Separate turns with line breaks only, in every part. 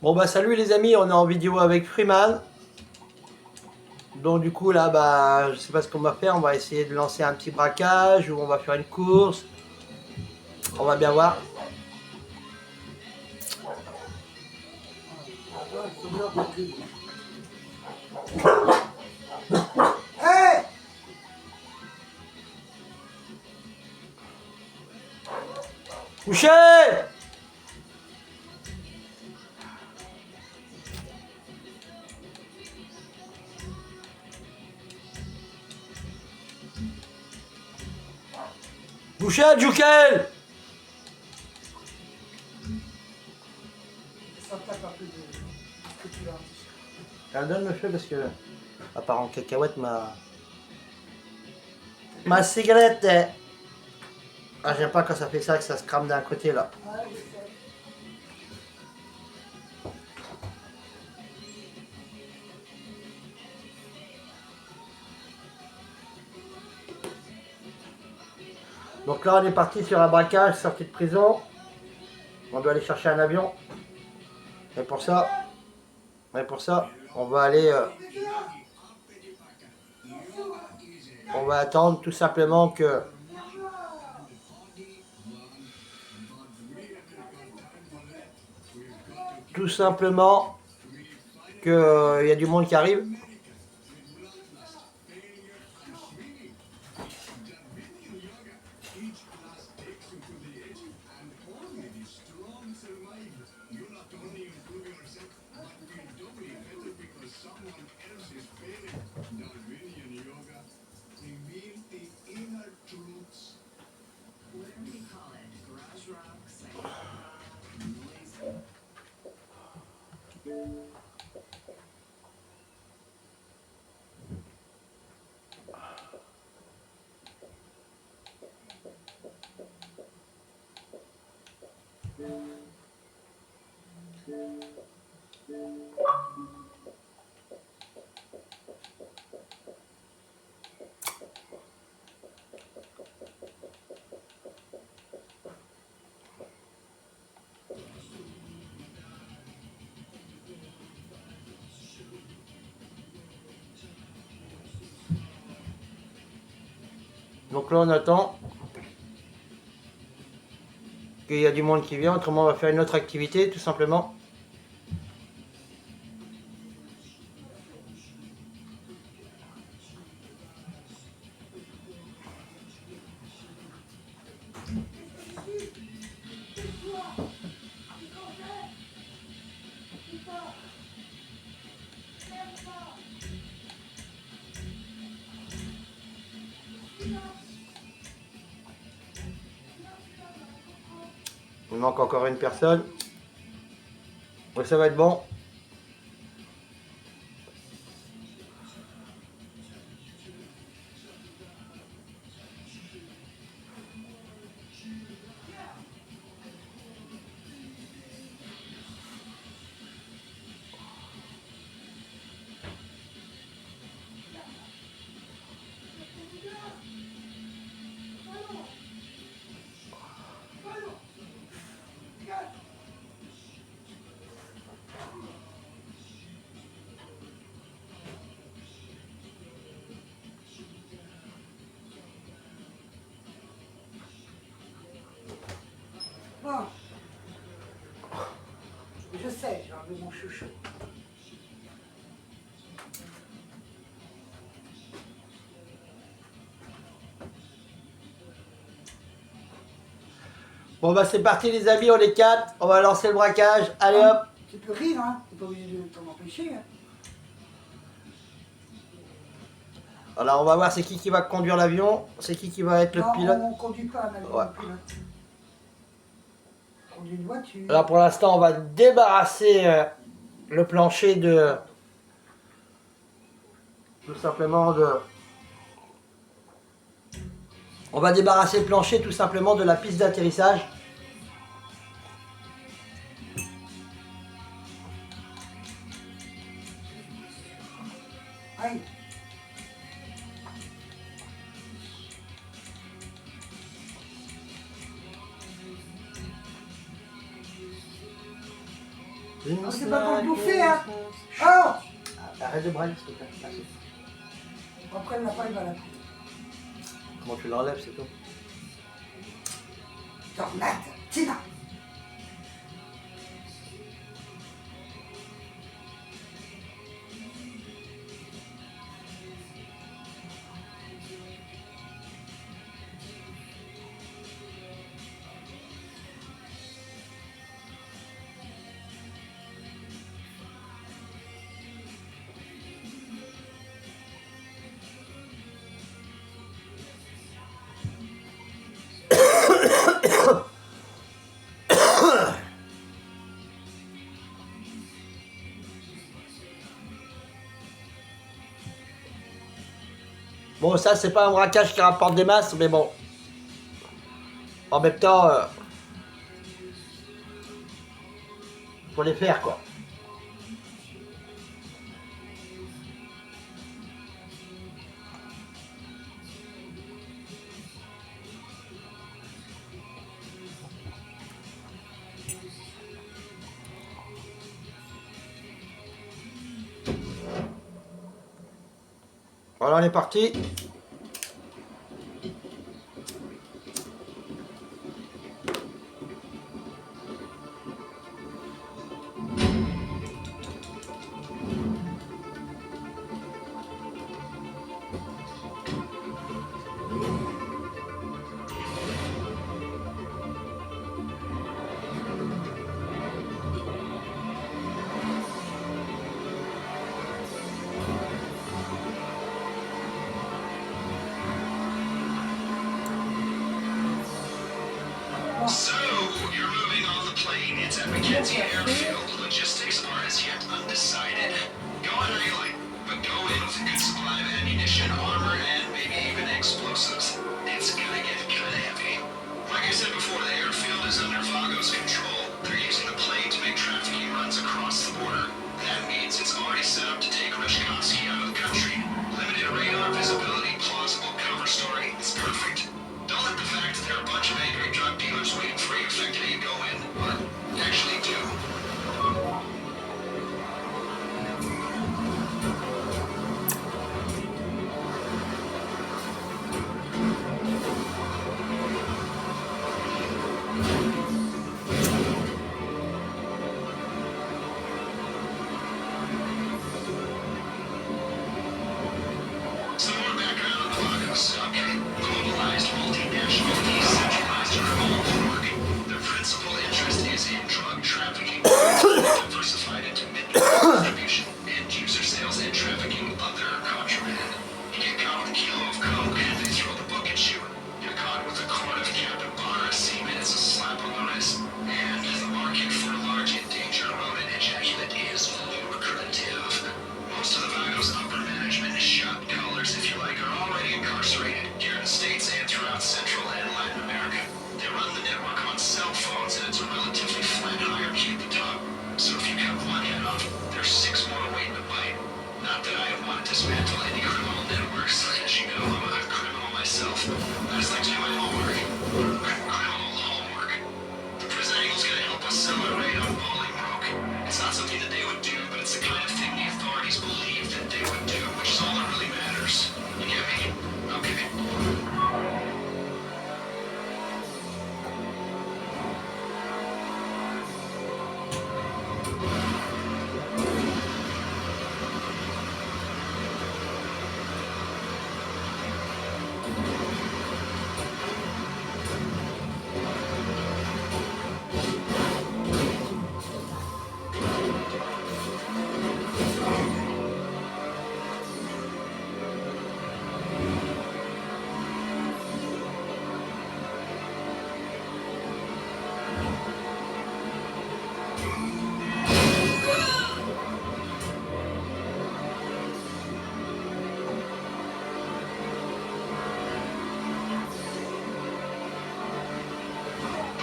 Bon bah salut les amis, on est en vidéo avec Freeman. Donc du coup là bah je sais pas ce qu'on va faire, on va essayer de lancer un petit braquage ou on va faire une course. On va bien voir.
Hey!
Coucher! Boucher, Jukel!
Ça tape un peu de ce que tu as.
Donne le feu parce que à part en cacahuète ma cigarette. Ah j'aime pas quand ça fait ça que ça se crame d'un côté là.
Ouais, je sais.
Donc là on est parti sur un braquage, sortie de prison. On doit aller chercher un avion. Et pour ça, on va aller on va attendre tout simplement que il y a du monde qui arrive. Donc là on attend qu'il y a du monde qui vient, autrement on va faire une autre activité tout simplement. Il manque encore une personne. Ouais, ça va être bon.
Bon. Je sais, j'ai enlevé mon chouchou.
Bon bah c'est parti les amis, on est 4, on va lancer le braquage, allez hop.
Tu peux rire, hein. T'es pas obligé de t'en empêcher. Hein.
Alors on va voir c'est qui va conduire l'avion, c'est qui va être le
Non,
pilote.
on ne conduit pas un avion,
Ouais.
on pilote. On conduit une voiture.
Là pour l'instant on va débarrasser le plancher de... Tout simplement de... On va débarrasser le plancher tout simplement de la piste d'atterrissage.
Aïe.
une...
Oh, c'est pas pour bouffer, hein. Oh.
Arrête de brailler, s'il te plaît. Merci.
Après, elle n'a pas, il va la prendre.
Comment tu l'enlèves, c'est tout.
Tornade, Tina.
Bon, ça, c'est pas un braquage qui rapporte des masses, mais bon. En même temps, faut les faire, quoi. Voilà, on est parti.
So, you're moving on the plane. It's at McKenzie Airfield. Logistics are as yet undecided. Go unreeling, but go in with a good supply of ammunition, armor, and maybe even explosives. It's gonna get kinda heavy. Like I said before, the airfield is under Vago's control. They're using the plane to make trafficking runs across the border. That means it's already set up to take Rishkovsky out of the country. Limited radar visibility, plausible cover story. It's perfect. Don't let the fact that there are a bunch of angry drug dealers waiting for you affect how you go in, but actually do. Some more background on the Vagos. Okay. Globalized, multinational, decentralized criminal network. Their principal interest is in drug trafficking, diversified into mid-level distribution, end-user sales, and trafficking other contraband. You get caught with a kilo of coke, they throw the book at you. You're caught with a quart of Captain Barra semen, it's a slap on the wrist. And the market for large endangered rodent ejaculate is lucrative. Most of the Vagos upper management, shot callers if you like, are already incarcerated here in the States and throughout Central and Latin America. They run the network on cell phones and it's a relatively flat hierarchy at the top. So if you cut one head off, there's 6 more waiting to bite. Not that I want to dismantle any criminal networks. As you know, I'm a criminal myself. I just like to do my homework. Criminal homework. The prison angle's gonna help us sell our raid on Bolingbroke. It's not something that they would do, but it's the kind of thing the authorities believe that they would do, which is all that really matters. You get me? Okay.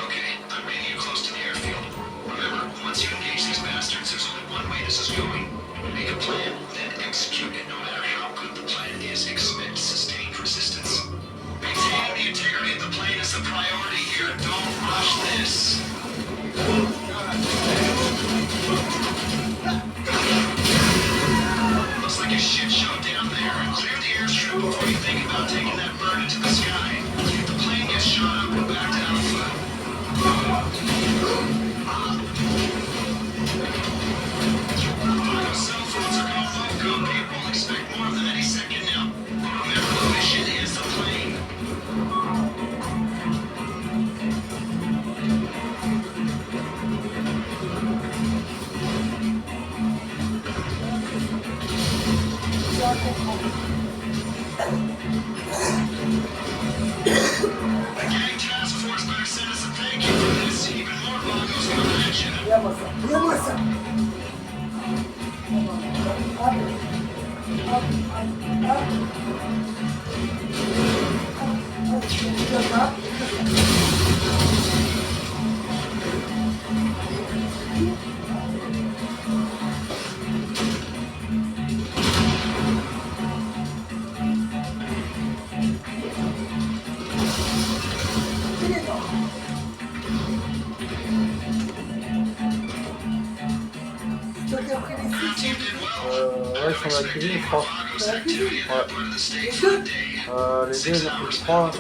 Okay, I'm bringing you close to the airfield. Remember, once you engage these bastards, there's only one way this is going. Make a plan, then execute it. No matter how good the plan is, expect sustained resistance. Maintaining the integrity of the plane is the priority here. Don't rush this.
pas comprendre.
The gang task force better send us a thank you for this. Even more Vagos coming at you.
Viens-moi ça. Viens-moi ça. Hop. Hop. Hop. Hop. Comme ça. Il est mort. C'est toi qui as pris les
Your
six.
team did well.
Ouais, ils sont activés, je crois.
Vagos activity at that part of the state for the day.
Les deux, je crois.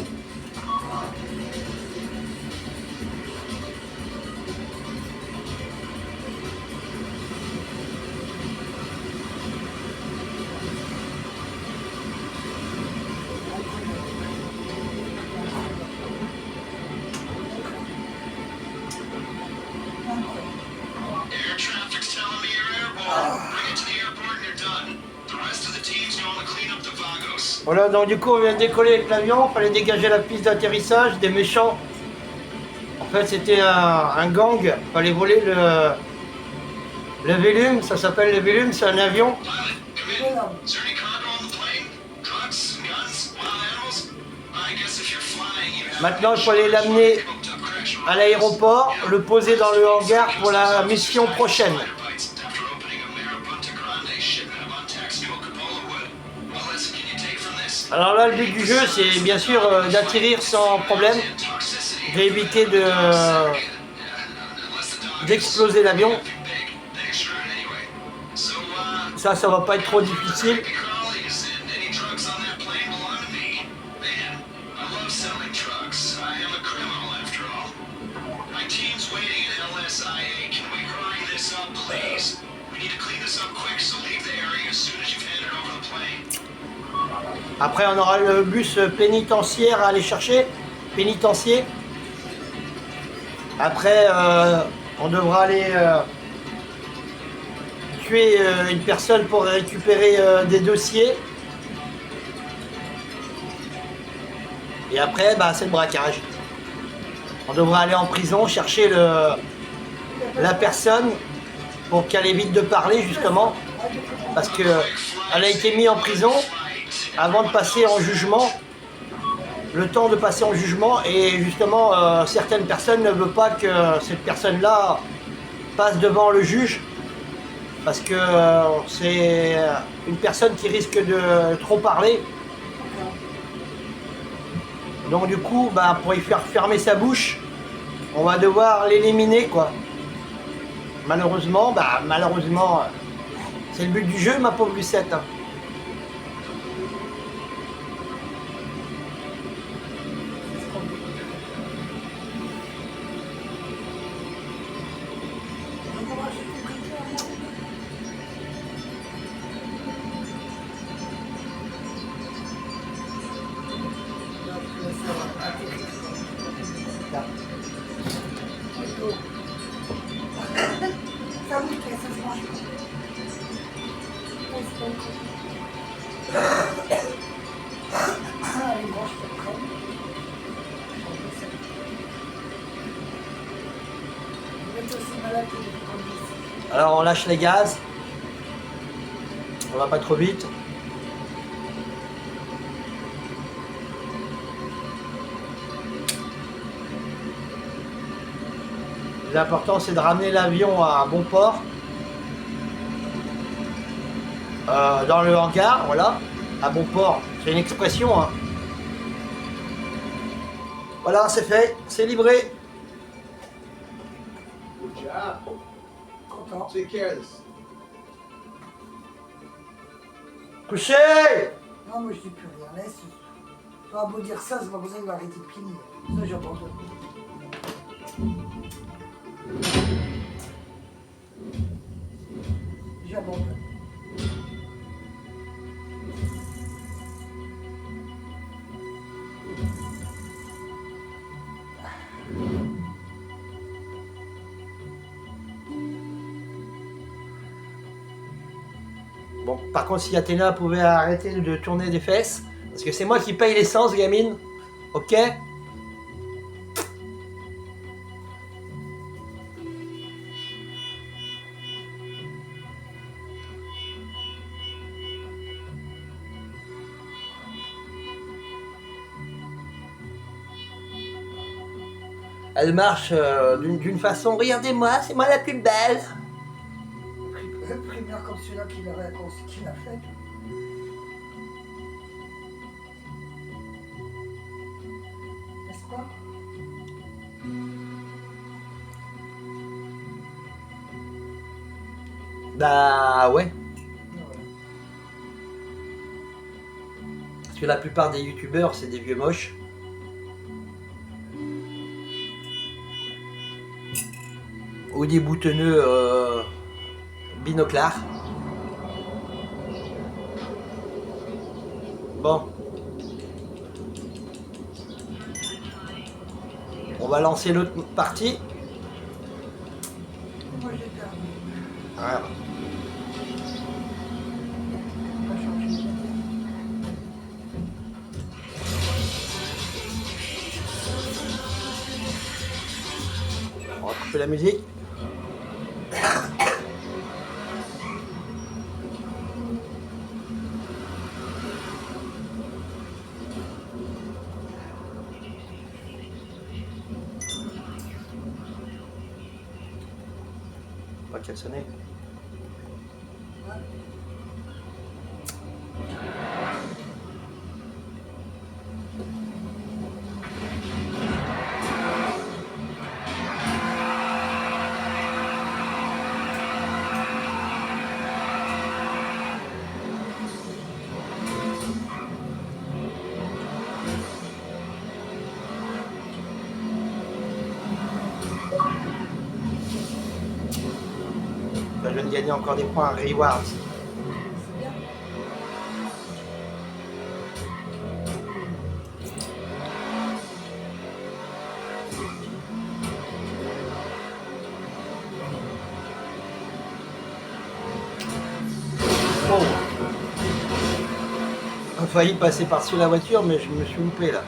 Air traffic's telling me you're airborne. Bring it to the airport and you're done. The rest of the team's going to clean up the Vagos.
Voilà, donc du coup on vient de décoller avec l'avion, fallait dégager la piste d'atterrissage, des méchants. En fait c'était un gang, fallait voler le Vélum, ça s'appelle le Vélum, c'est un avion.
Pilot, come in.
Voilà.
Is there any cargo on the plane? Drugs, guns, wild animals? I guess if you're flying, you have
Maintenant il fallait l'amener
hooked up crash
à l'aéroport, le poser dans le hangar pour la mission prochaine.
After opening a Marabunta Grande shipment of untaxed Coca-Cola wood. Well, listen, can you take from this?
Alors là le but du jeu c'est bien sûr d'atterrir sans problème,
Toxicity.
d'éviter
Unless the dog
d'exploser l'avion.
is big, then extrude anyway. So,
Ça va pas être trop difficile.
Crawlies and any drugs on that plane belong to me. Man, I love selling trucks. I am a criminal after all. My team's waiting at LSIA. Can we hurry this up, please? We need to clean this up quick, so leave the area as soon as you've handed over the plane.
Après on aura le bus pénitentiaire à aller chercher, pénitencier. Après on devra aller tuer une personne pour récupérer des dossiers. Et après bah, c'est le braquage. On devra aller en prison chercher la personne pour qu'elle évite de parler justement. Parce qu'elle a été mise en prison avant de passer en jugement, le temps de passer en jugement, et justement certaines personnes ne veulent pas que cette personne-là passe devant le juge parce que c'est une personne qui risque de trop parler. Donc du coup, bah, pour y faire fermer sa bouche, on va devoir l'éliminer quoi. Malheureusement, c'est le but du jeu ma pauvre Lucette. Hein.
Ça oui, ça se mange. Allez, mange pas de crème. Vous êtes aussi malade que les produits.
Alors on lâche les gaz. On va pas trop vite. L'important c'est de ramener l'avion à bon port. Dans le hangar, voilà. À bon port, c'est une expression. Hein. Voilà, c'est fait, c'est livré.
Good job.
Content.
Take care of this.
Couché.
Non, moi je dis plus rien. Laisse. Tu vas beau dire ça, c'est pas pour ça qu'il va arrêter de finir. Ça, j'abandonne. J'abandonne.
Bon, par contre, si Athéna pouvait arrêter de tourner des fesses, parce que c'est moi qui paye l'essence, gamine, ok? Elle marche d'une façon, regardez-moi, c'est moi la plus belle.
Primeur comme celui-là qu'il a fait. N'est-ce pas?
Bah ouais,
Voilà.
parce que la plupart des youtubeurs, c'est des vieux moches. Ou des boutonneux binoclars. Bon. On va lancer l'autre partie.
Moi j'ai terminé.
Voilà.
On va changer.
On va couper la musique. Pas qu'elle sonnait. Là, je viens de gagner encore des points à rewards.
C'est bien.
Oh. On a failli passer par-dessus la voiture, mais je me suis loupé là.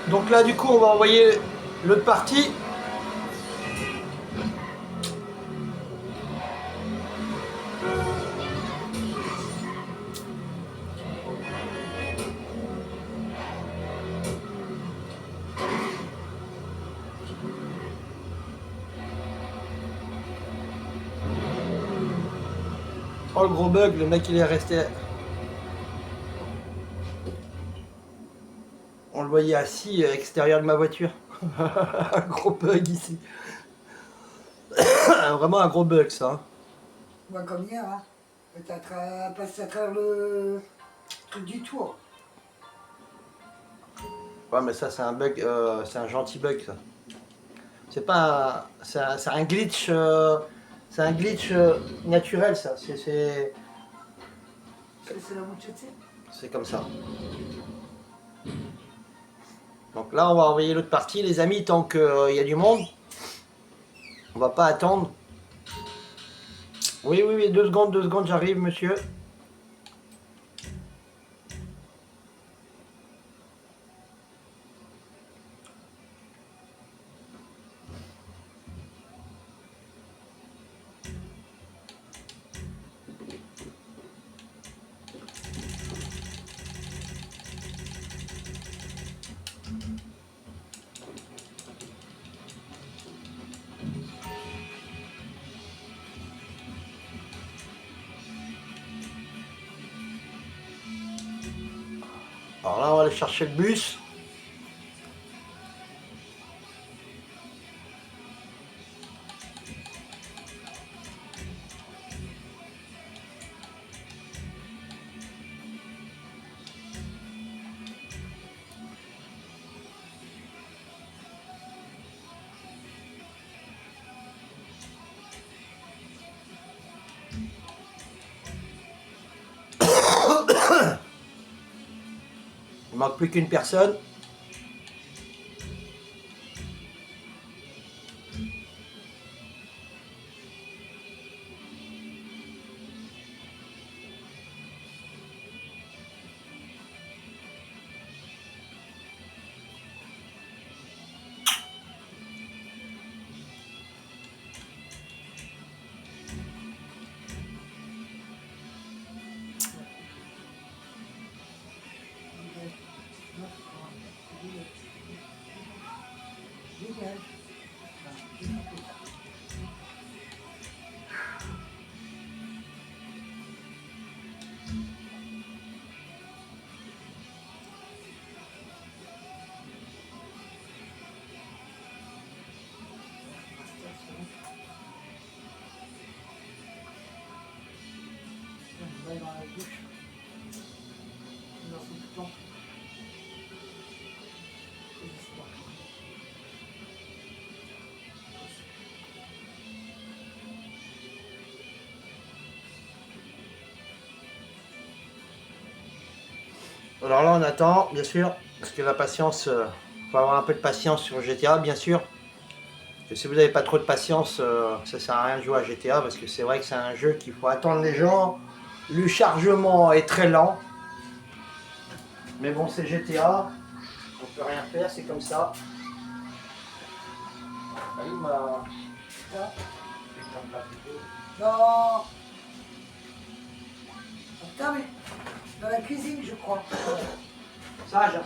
Donc là, du coup, on va envoyer l'autre partie. Oh, le gros bug, le mec il est resté. On le voyait assis à l'extérieur de ma voiture. Un gros bug ici. Vraiment un gros bug ça. Hein.
On va comme hier, hein. Peut-être passer à travers le truc du tour.
Ouais, mais ça c'est un bug, c'est un gentil bug ça. C'est pas un, c'est un glitch, c'est un glitch naturel ça.
C'est la muchacha.
C'est comme ça. Donc là, on va envoyer l'autre partie, les amis, tant qu'il y a du monde. On va pas attendre. Oui, oui, oui, 2 secondes, j'arrive, monsieur. Alors là, on va aller chercher le bus. Il manque plus qu'une personne.
Dans la bouche. Dans son bouton.
Alors là, on attend, bien sûr, parce que la patience, faut avoir un peu de patience sur GTA, bien sûr. Et si vous n'avez pas trop de patience, ça sert à rien de jouer à GTA, parce que c'est vrai que c'est un jeu qu'il faut attendre les gens. Le chargement est très lent. Mais bon, c'est GTA, on peut rien faire, c'est comme ça.
Ça. Dans... Putain, mais dans la cuisine, je crois.
Sage.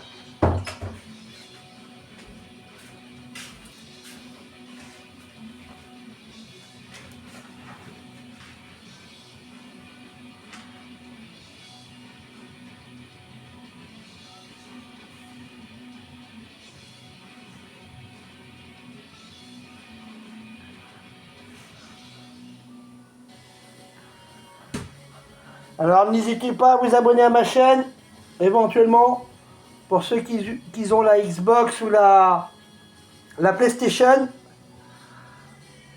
Alors n'hésitez pas à vous abonner à ma chaîne, éventuellement, pour ceux qui ont la Xbox ou la PlayStation.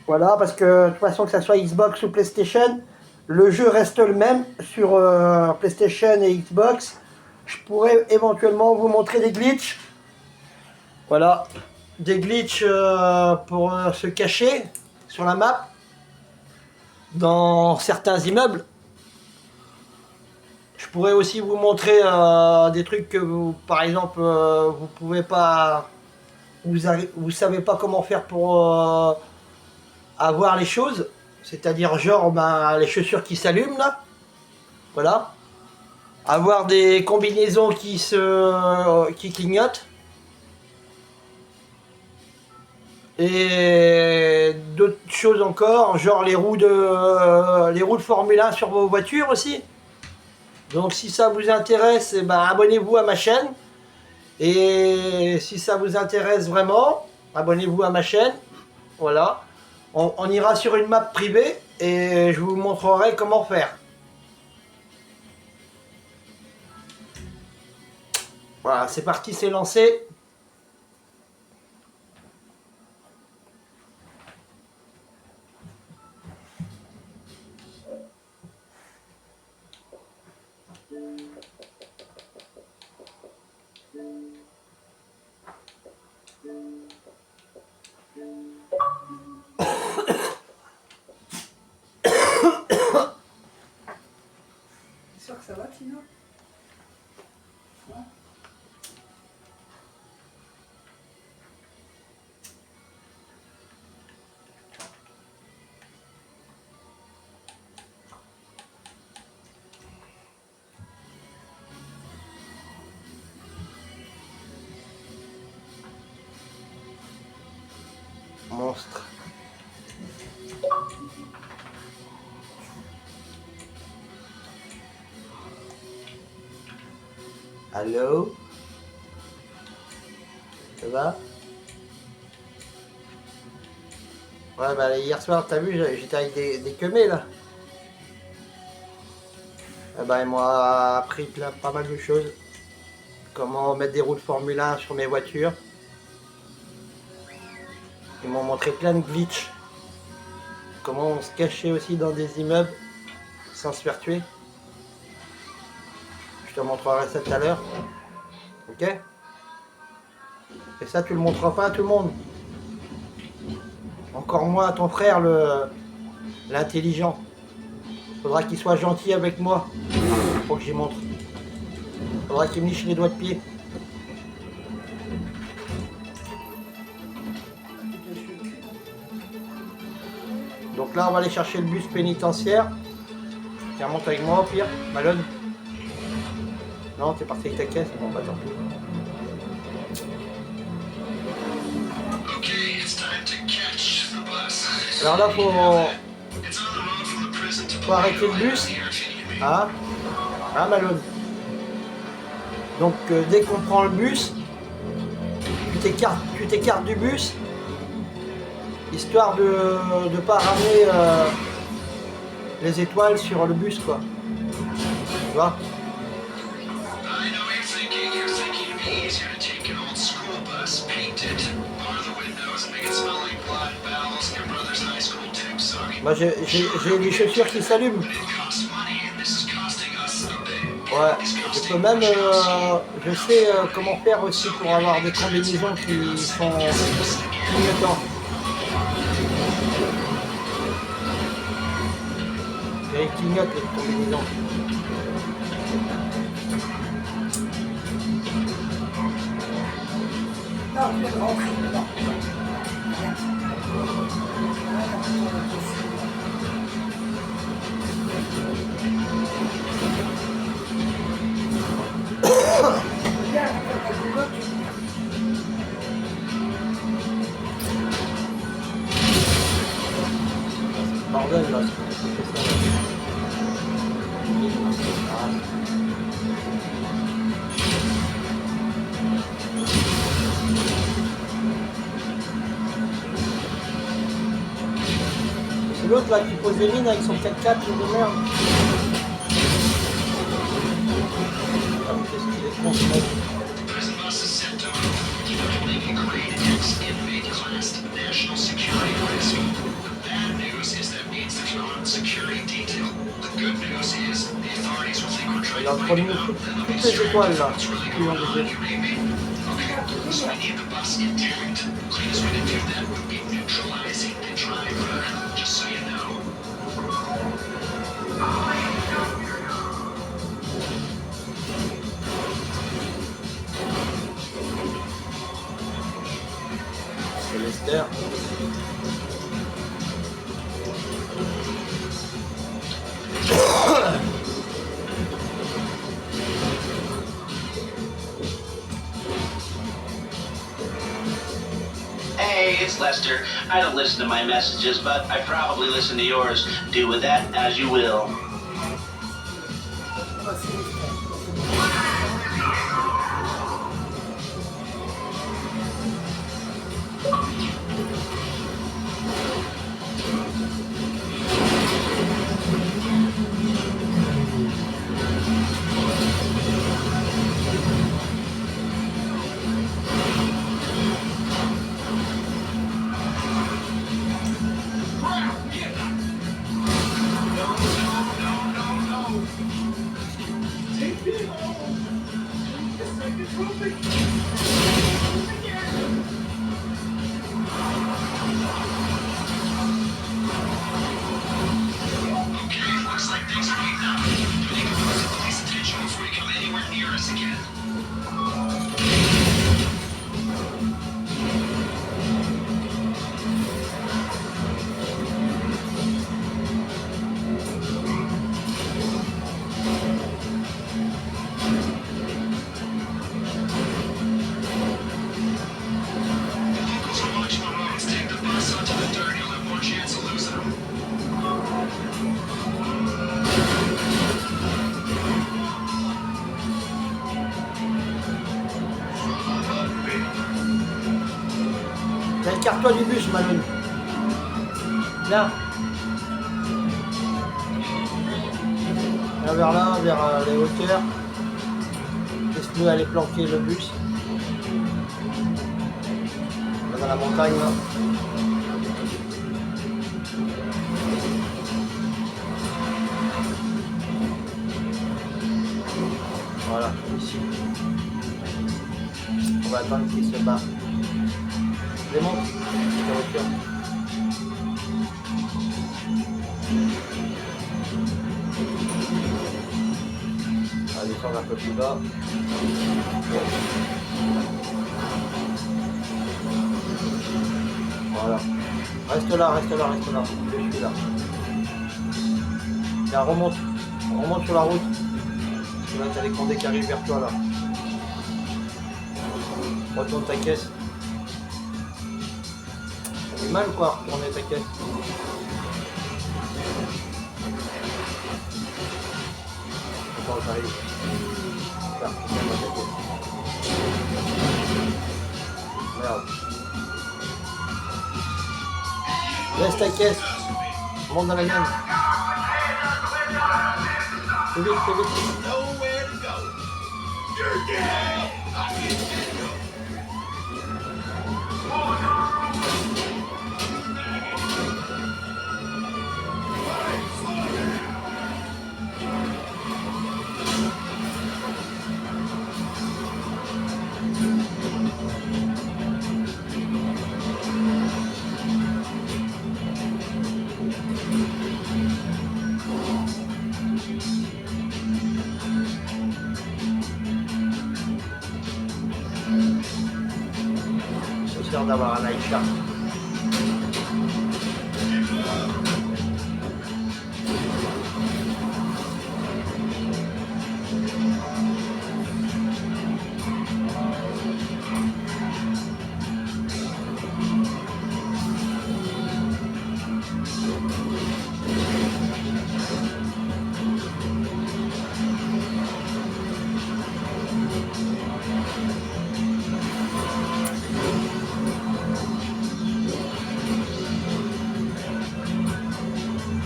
Voilà, parce que de toute façon que ça soit Xbox ou PlayStation, le jeu reste le même sur PlayStation et Xbox. Je pourrais éventuellement vous montrer des glitches. Voilà, des glitches pour se cacher sur la map dans certains immeubles. Je pourrais aussi vous montrer des trucs que vous, par exemple, vous pouvez pas, vous savez pas comment faire pour avoir les choses, c'est-à-dire genre les chaussures qui s'allument là, voilà, avoir des combinaisons qui clignotent et d'autres choses encore, genre les roues de Formule 1 sur vos voitures aussi. Donc si ça vous intéresse, eh ben, abonnez-vous à ma chaîne. Et si ça vous intéresse vraiment, abonnez-vous à ma chaîne. Voilà. On ira sur une map privée et je vous montrerai comment faire. Voilà, c'est parti, c'est lancé.
C'est sûr que ça va, Tino? Hein?
Monstre. Allô? Ça va? Ouais, bah hier soir, t'as vu, j'étais avec des queumés là. Eh ben, ils m'ont appris pas mal de choses. Comment mettre des roues de Formule 1 sur mes voitures. Ils m'ont montré plein de glitches. Comment on se cachait aussi dans des immeubles sans se faire tuer. Je te montrerai ça tout à l'heure. Ok? Et ça, tu le montreras pas à tout le monde. Encore moins à ton frère, l'intelligent. Faudra qu'il soit gentil avec moi pour que j'y montre. Faudra qu'il me liche les doigts de pied. Donc là, on va aller chercher le bus pénitentiaire. Tiens, monte avec moi au pire, Malone. Non, t'es parti avec ta caisse. Bon, bah tant pis.
Okay, it's time to catch the bus.
Alors là,
It's on the road from the prison to
faut arrêter le bus.
here if you need me.
Hein? Hein, Malone? Donc, dès qu'on prend le bus, tu t'écartes du bus, histoire de ne pas ramener les étoiles sur le bus, quoi. Tu vois?
I know you're thinking it'd be easier to take an old school bus, paint it, bar the windows, and make it smell like blood, bowels, and your brother's high school tube sock.
Moi, j'ai les chaussures qui s'allument.
It costs money, and this is costing us a bit.
Ouais, je peux même, je sais comment faire aussi pour avoir des combinaisons qui sont clignotantes. Et ils clignotent les combinaisons.
Non, je vais rentrer dedans. Viens, avec la coulotte, tu viens.
Bordel là. Ah. C'est l'autre là qui pose des mines avec son 4x4 de merde. Ah, qu'est-ce qu'il est con ce mec.
Prison bus is sent to Lincoln Grade ex-inmate classed national security risk. The bad news is that means there's not a security detail. The good news is the authorities will think we're trying
Il a
to
entre
break
nous
it up, and they'll be
toutes les étoiles là.
What's really
Plus
going
on
on,
les
you read me? Okay, so we need the bus intact. Cleanest way to do that would be neutralizing the driver, just so you know.
C'est Lester.
Hey, it's Lester. I don't listen to my messages, but I probably listen to yours. Do with that as you will.
Voici les frères.
Okay, looks like things are heating up. I think we'll get police attention before you come anywhere near us again.
Sépare-toi du bus, Malone. Viens. Viens vers là, vers les hauteurs. Laisse-nous aller planquer le bus. Là, dans la montagne, là. Voilà, ici. On va attendre qu'il se barre. Démonte la voiture. On va descendre un peu plus bas. Voilà. Reste là, reste là, reste là. Je suis là. Tiens, remonte. Remonte sur la route. Là, t'as les condés qui arrivent vers toi là. Retourne ta caisse. T'as du mal ou quoi, retourner ta caisse? Attends, j'arrive. Là, retourne ta caisse. Merde. Laisse ta caisse. Monte dans la mienne. Fais vite, fais vite.
Nowhere to go. You're dead. I can't let go.
C'est sûr d'avoir un Aïcha.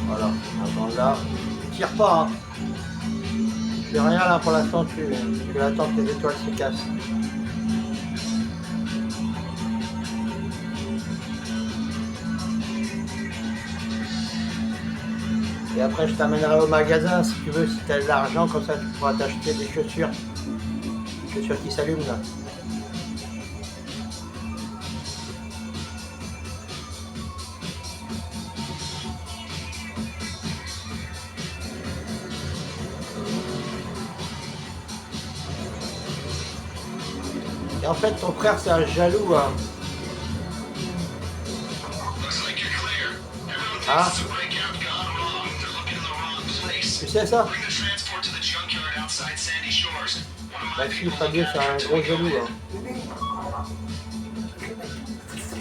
Voilà, attends là. Tire pas, hein. Je fais rien là pour l'instant, tu attends que les étoiles se cassent. Et après je t'amènerai au magasin si tu veux, si tu as de l'argent, comme ça tu pourras t'acheter des chaussures. Des chaussures qui s'allument là. Et en fait ton frère c'est un jaloux, hein.
Looks like you're clear. Everyone thinks
Ah.
it's a breakout gone wrong. They're looking in the wrong place.
Tu sais ça?
Bring the transport to the junkyard outside Sandy Shores. One of my
Bah si,
people
Fabio
look
c'est un
after
gros
it till we
jaloux,
get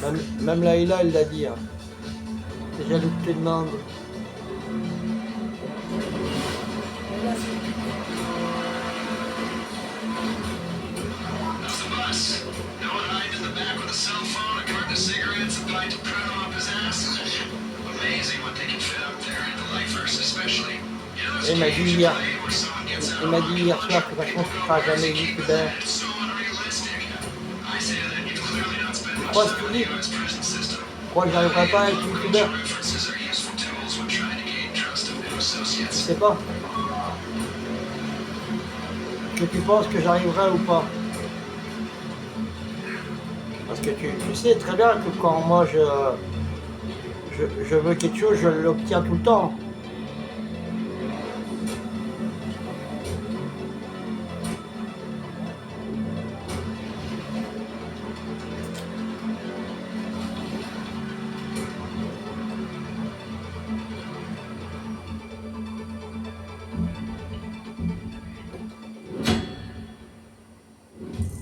hein. Même Laïla elle l'a dit, hein. C'est jaloux que tu demandes.
Et là, c'est
That's the bus. No one hiding in the back with a cell phone, a carton of cigarettes, a pint of Pruno up his ass. Amazing what they can fit up there, the lifers especially. You know,
Il m'a
there's
dit
games you
hier,
play where someone gets out
il m'a
of
dit
line,
hier soir que franchement tu feras jamais youtubeur.
it's so unrealistic. I say that you've clearly not spent much
Crois ce
time
qu'il
in
dit.
the US prison system.
Je crois que j'arriverai pas à être youtubeur.
References are useful tools when trying to gain trust of new
Je
associates.
sais pas. Est-ce que tu penses que j'arriverai ou pas? Parce que tu sais très bien que quand moi je veux quelque chose, je l'obtiens tout le temps.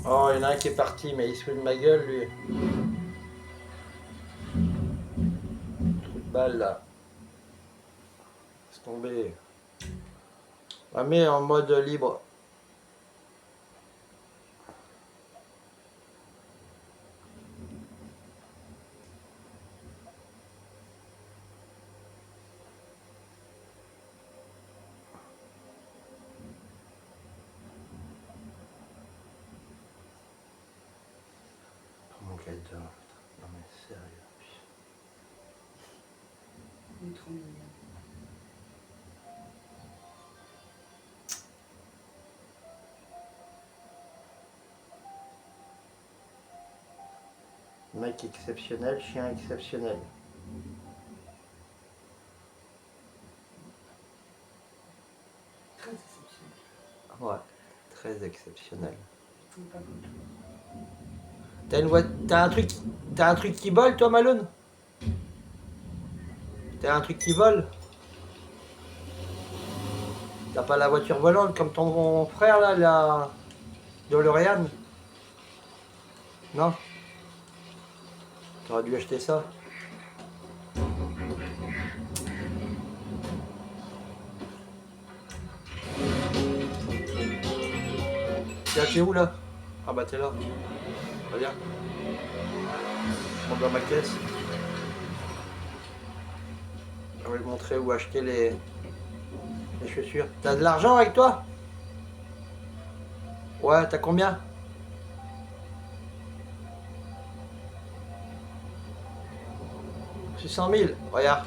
Oh, il y en a un qui est parti, mais il se fout de ma gueule, lui. Trou de balle, là. Laisse tomber. On va mettre en mode libre. putain. Non mais sérieux.
Il est trop mignon.
Mec exceptionnel, chien exceptionnel.
Très exceptionnel.
Ouais, très exceptionnel.
Il est pas comme toi.
T'as un truc qui vole toi Malone? T'as un truc qui vole? T'as pas la voiture volante comme ton frère là, la DeLorean? Non? T'aurais dû acheter ça. T'es où là? Ah bah t'es là. Très bien. Je monte dans ma caisse. Je vais te montrer où acheter les chaussures. T'as de l'argent avec toi? Ouais, t'as combien? C'est 100 000. Regarde.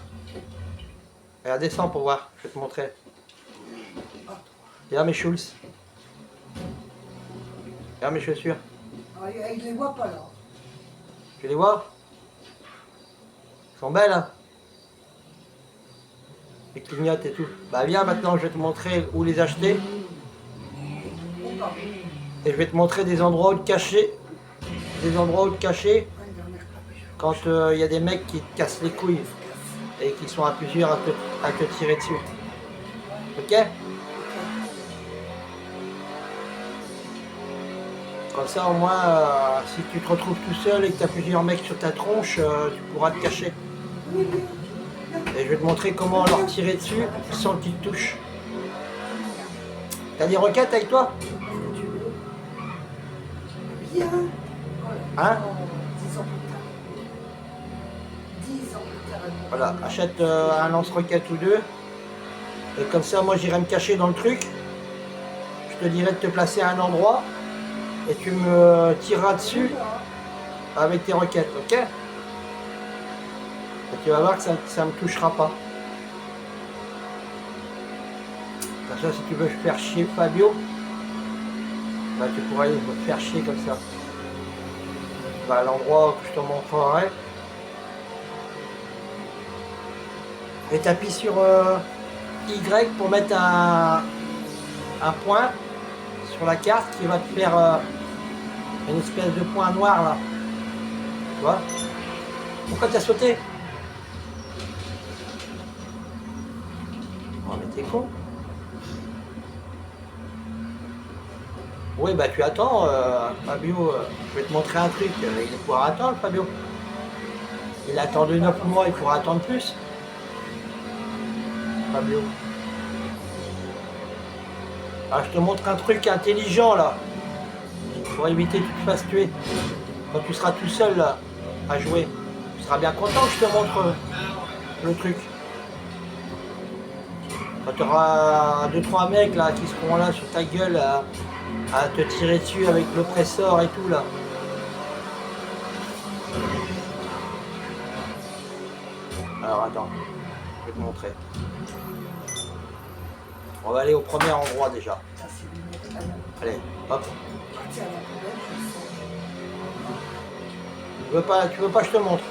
Regarde, descends pour voir. Je vais te montrer. Regarde mes Schulz. Regarde mes chaussures.
Ah, il les voit pas là.
Tu les vois? Elles sont belles, hein? Les clignotent et tout. Bah viens maintenant, je vais te montrer où les acheter.
Oh, pardon.
Et je vais te montrer des endroits où te cacher. Des endroits où te cacher
Ah, une dernière clapée.
quand il y a des mecs qui te cassent les couilles et qui sont à plusieurs à te tirer dessus. Ok? Comme ça au moins, si tu te retrouves tout seul et que tu as plusieurs mecs sur ta tronche, tu pourras te cacher.
Oui, oui.
Et je vais te montrer comment leur tirer dessus sans qu'ils te touchent. T'as des roquettes avec toi?
Qu'est-ce que tu veux? Bien.
Hein?
10 ans plus tard. 10 ans plus tard.
Voilà, achète un lance-roquette ou deux. Et comme ça, moi j'irai me cacher dans le truc. Je te dirai de te placer à un endroit. Et tu me tireras dessus avec tes roquettes, ok? Et tu vas voir que ça ne me touchera pas. Comme ça, si tu veux faire chier Fabio, bah, tu pourras me faire chier comme ça. Bah, à l'endroit que je te montrerai. Et t'appuies sur Y pour mettre un point sur la carte qui va te faire une espèce de point noir là. Tu vois? Pourquoi t'as sauté? Oh mais t'es con. Oui bah tu attends Fabio, je vais te montrer un truc, il pourra attendre Fabio. Il a attendu 9 mois, il pourra attendre plus. Fabio. Ah, je te montre un truc intelligent là, pour éviter que tu te fasses tuer. Quand tu seras tout seul là, à jouer, tu seras bien content que je te montre le truc. Quand tu auras 2-3 mecs là qui seront là sur ta gueule à te tirer dessus avec l'oppresseur et tout là. Alors attends, je vais te montrer. On va aller au premier endroit déjà.
Ça, c'est une autre.
Allez, hop.
Partir à la poubelle, je sens.
Tu veux pas que je te montre?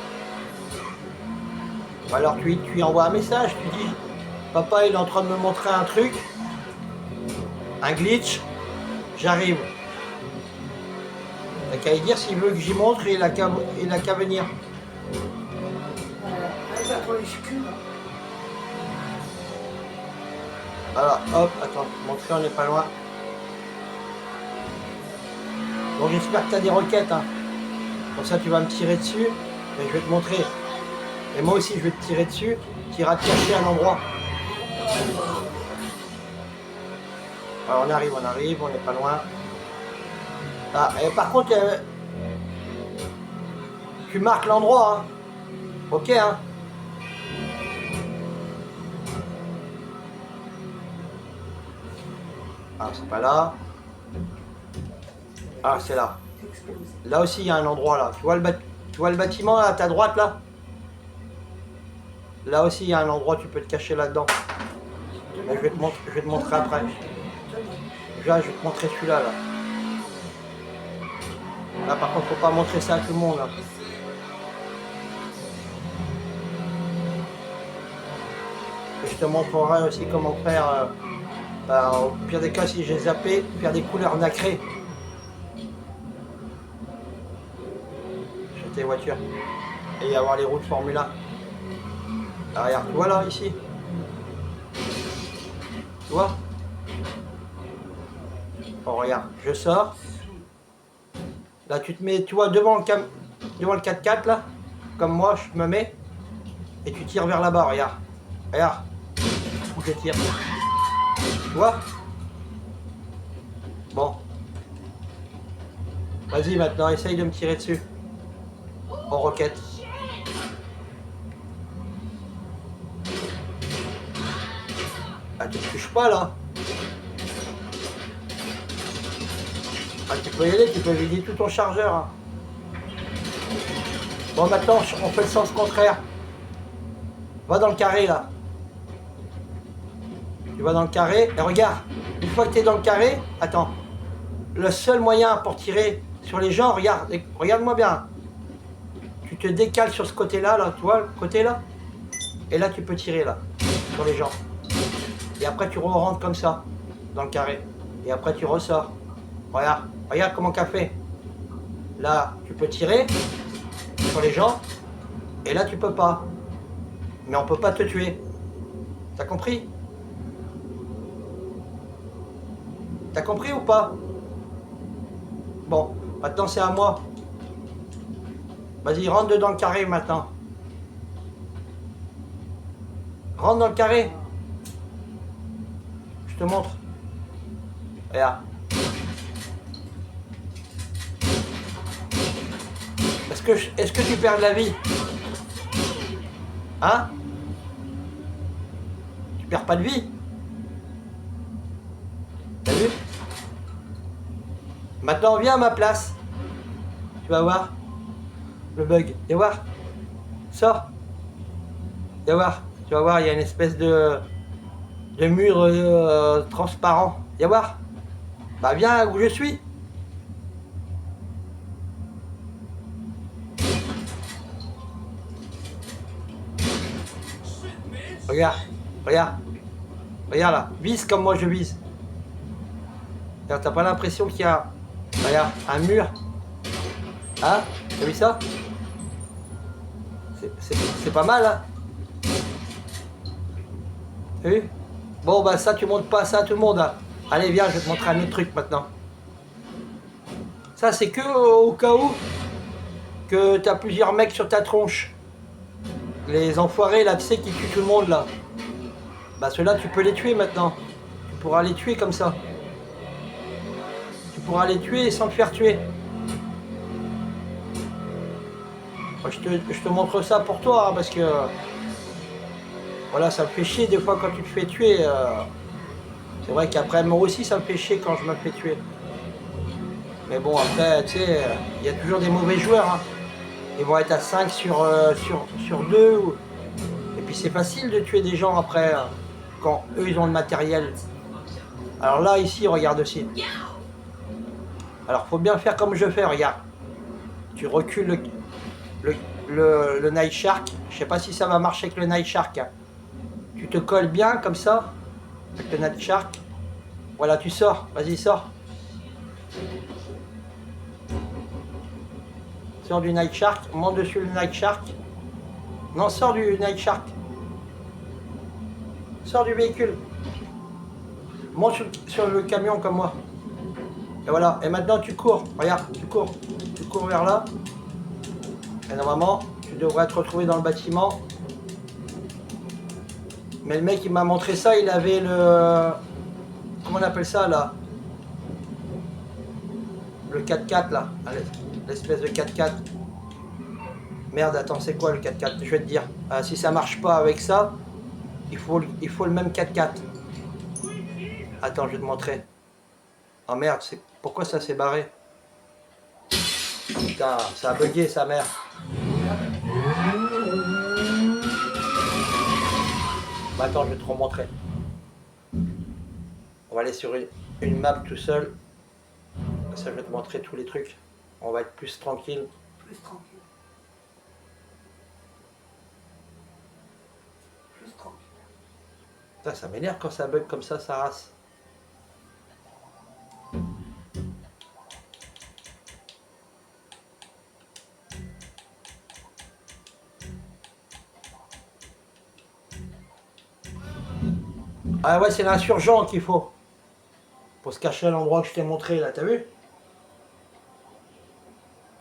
Alors tu lui envoies un message, tu dis papa il est en train de me montrer un truc, un glitch, j'arrive. T'as qu'à lui dire s'il veut que j'y montre, il a qu'à venir.
Voilà. Allez, va pour les chicules.
Voilà, hop, attends, montrer, on n'est pas loin. Bon, j'espère que tu as des roquettes, hein. Comme ça, tu vas me tirer dessus, et je vais te montrer. Et moi aussi, je vais te tirer dessus, tu iras te cacher à un endroit. Alors, on arrive, on n'est pas loin. Ah, et par contre, tu marques l'endroit, hein. Ok, hein. Ah, c'est pas là. Ah, c'est là.
Explosé.
Là aussi, il y a un endroit là. Tu vois le Tu vois le bâtiment là, à ta droite là? Là aussi, il y a un endroit où tu peux te cacher là-dedans. Mais je vais te montrer après. Là, je vais te montrer celui-là là. Là, par contre, faut pas montrer ça à tout le monde là. Et je te montrerai aussi comment faire, au pire des cas, si j'ai zappé, faire des couleurs nacrées sur tes voitures. Et avoir les roues de Formule 1. Ah, regarde, tu vois là, ici. Tu vois? Oh, regarde, je sors. Là, tu te mets, tu vois, devant le 4x4, là. Comme moi, je me mets. Et tu tires vers là-bas, regarde. Regarde. Où je tire. Tu vois? Bon. Vas-y, maintenant, essaye de me tirer dessus. En roquette. Ah, tu ne touches pas, là. Ah, tu peux y aller, tu peux vider tout ton chargeur. Hein. Bon, maintenant, on fait le sens contraire. Va dans le carré, là. Tu vas dans le carré, et regarde. Une fois que tu es dans le carré, attends. Le seul moyen pour tirer sur les gens, regarde, regarde-moi bien. Tu te décales sur ce côté-là, là, tu vois, le côté là. Et là, tu peux tirer, là, sur les gens. Et après, tu rentres comme ça, dans le carré. Et après, tu ressors. Regarde, regarde comment qu'a fait. Là, tu peux tirer sur les gens. Et là, tu peux pas. Mais on peut pas te tuer. T'as compris? T'as compris ou pas? Bon, maintenant, c'est à moi. Vas-y, rentre dedans le carré maintenant. Rentre dans le carré. Je te montre. Regarde. Est-ce que tu perds de la vie? Hein? Tu perds pas de vie? T'as vu? Maintenant, viens à ma place. Tu vas voir. Le bug. Viens voir. Sors. Viens voir. Tu vas voir, il y a une espèce de mur transparent. Viens voir. Bah viens où je suis. Regarde, regarde. Regarde là. Vise comme moi je vise. Regarde, t'as pas l'impression qu'il y a, regarde, un mur. Hein? T'as vu ça? C'est pas mal, hein? T'as vu? Bon, bah ça, tu montres pas ça à tout le monde, hein? Allez, viens, je vais te montrer un autre truc maintenant. Ça, c'est que au cas où que t'as plusieurs mecs sur ta tronche. Les enfoirés, là, tu sais, qui tuent tout le monde, là. Bah, ceux-là, tu peux les tuer maintenant. Tu pourras les tuer comme ça. Tu pourras les tuer sans te faire tuer. Moi, je te montre ça pour toi, hein, parce que... voilà, ça me fait chier des fois quand tu te fais tuer. C'est vrai qu'après, moi aussi, ça me fait chier quand je me fais tuer. Mais bon, après, tu sais, il y a toujours des mauvais joueurs. Hein. Ils vont être à 5 sur 2. Et puis c'est facile de tuer des gens après, quand eux, ils ont le matériel. Alors là, ici, regarde aussi. Alors, faut bien faire comme je fais, regarde. Tu recules le Night Shark. Je sais pas si ça va marcher avec le Night Shark. Hein. Tu te colles bien, comme ça, avec le Night Shark. Voilà, tu sors. Vas-y, sors. Sors du Night Shark, monte dessus le Night Shark. Non, sors du Night Shark. Sors du véhicule. Monte sur le camion comme moi. Et voilà. Et maintenant tu cours. Regarde, tu cours. Tu cours vers là. Et normalement, tu devrais te retrouver dans le bâtiment. Mais le mec il m'a montré ça, il avait le... Comment on appelle ça là? Le 4x4 là. Allez. L'espèce de 4x4. Merde, attends, c'est quoi le 4x4? Je vais te dire. Si ça marche pas avec ça, il faut le même 4x4. Attends, je vais te montrer. Oh merde, pourquoi ça s'est barré? Putain, ça a bugué sa mère. Bah, attends, je vais te remontrer. On va aller sur une map tout seul. Ça, je vais te montrer tous les trucs. On va être plus tranquille.
Plus tranquille. Plus tranquille.
Putain, ça m'énerve quand ça bug comme ça race. Ah ouais, c'est l'insurgent qu'il faut. Pour se cacher à l'endroit que je t'ai montré là, t'as vu?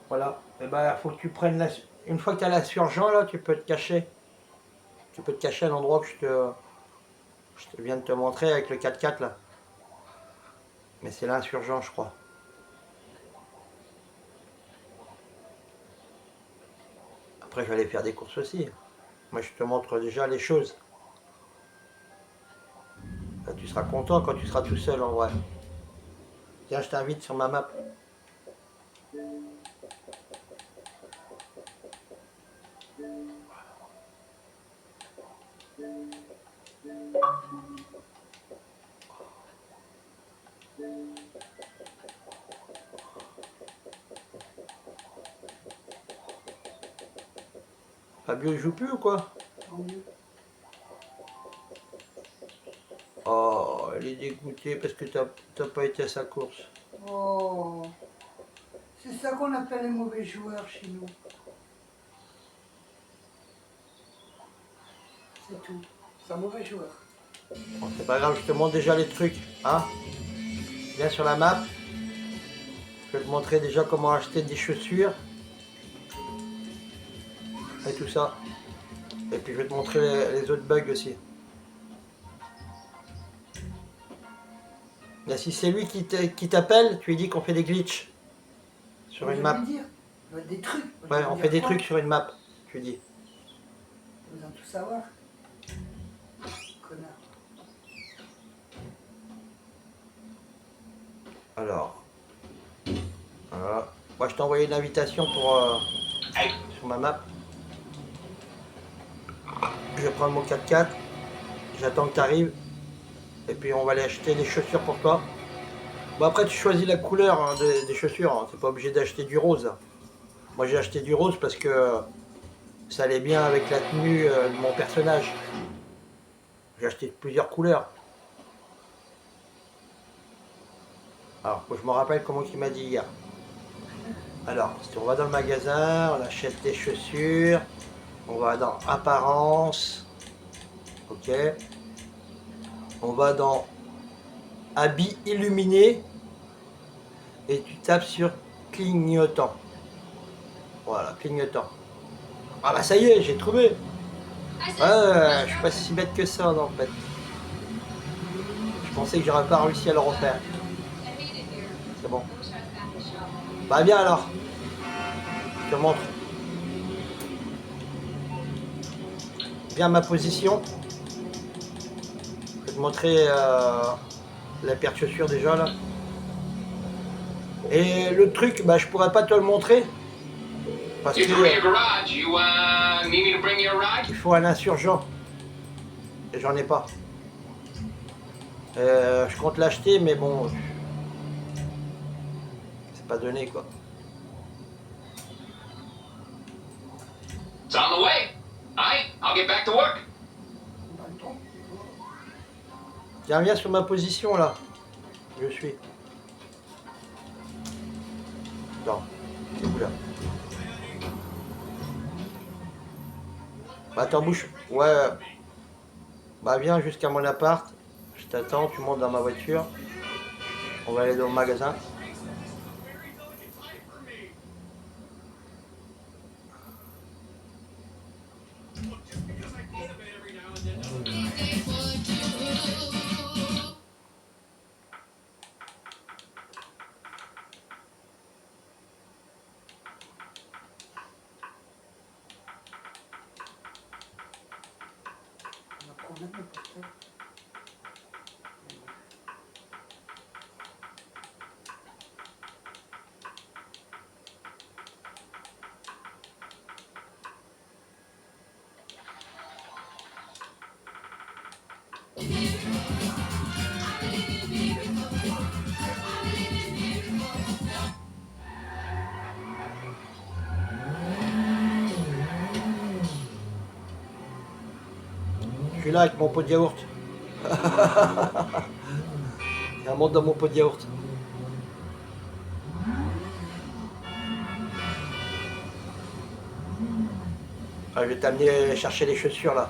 Voilà. Et ben, faut que tu prennes la... Une fois que tu as l'insurgent là, tu peux te cacher. Tu peux te cacher à l'endroit que je te viens de te montrer avec le 4x4 là. Mais c'est l'insurgent, je crois. Après, je vais aller faire des courses aussi. Moi, je te montre déjà les choses. Là, tu seras content quand tu seras tout seul en vrai. Tiens, je t'invite sur ma map. Fabio, il joue plus ou quoi?
Tant mieux.
Oh, elle est dégoûtée parce que t'as pas été à sa course.
Oh. C'est ça qu'on appelle les mauvais joueurs chez nous. C'est tout. C'est un mauvais joueur.
Bon, c'est pas grave, je te montre déjà les trucs. Hein? Viens sur la map. Je vais te montrer déjà comment acheter des chaussures. Et tout ça. Et puis je vais te montrer les autres bugs aussi. Là, si c'est lui qui t'appelle, tu lui dis qu'on fait des glitches sur une
Je
map.
vais lui dire. Il doit des trucs. Je
Ouais,
vais
on
lui
fait des
dire
trucs
quoi.
sur une map, tu dis.
Il a besoin de tout savoir. Connard.
Alors. Voilà. Moi, je t'ai envoyé une invitation pour sur ma map. Je vais prendre mon 4x4. J'attends que tu arrives. Et puis on va aller acheter des chaussures pour toi. Bon, après, tu choisis la couleur hein, des chaussures. Hein. T'es pas obligé d'acheter du rose. Moi, j'ai acheté du rose parce que ça allait bien avec la tenue de mon personnage. J'ai acheté plusieurs couleurs. Alors, faut que je me rappelle comment il m'a dit hier. Alors, si on va dans le magasin, on achète des chaussures. On va dans apparence. Ok. On va dans habits illuminés. Et tu tapes sur clignotant. Voilà, clignotant. Ah bah ça y est, j'ai trouvé. Ouais, je suis pas si bête que ça en fait. Je pensais que j'aurais pas réussi à le refaire. C'est bon. Bah bien alors. Je te montre. Bien ma position. Je vais te montrer la paire de chaussures déjà là. Et le truc, bah je pourrais pas te le montrer. Parce
You threw your
que
garage. You need me to bring you a ride?
il faut un insurgent. Et j'en ai pas. Je compte l'acheter, mais bon. C'est pas donné quoi.
It's on the way. Alright, I'll get back to work.
On a le temps.
Tiens, viens sur ma position là. Je suis. Attends, c'est où là? Bah attends, bouge. Ouais. Bah viens jusqu'à mon appart. Je t'attends, tu montes dans ma voiture. On va aller dans le magasin.
On va prendre le portable.
Je suis là avec mon pot de yaourt. Il y a un monde dans mon pot de yaourt. Ah, je vais t'amener chercher les chaussures là.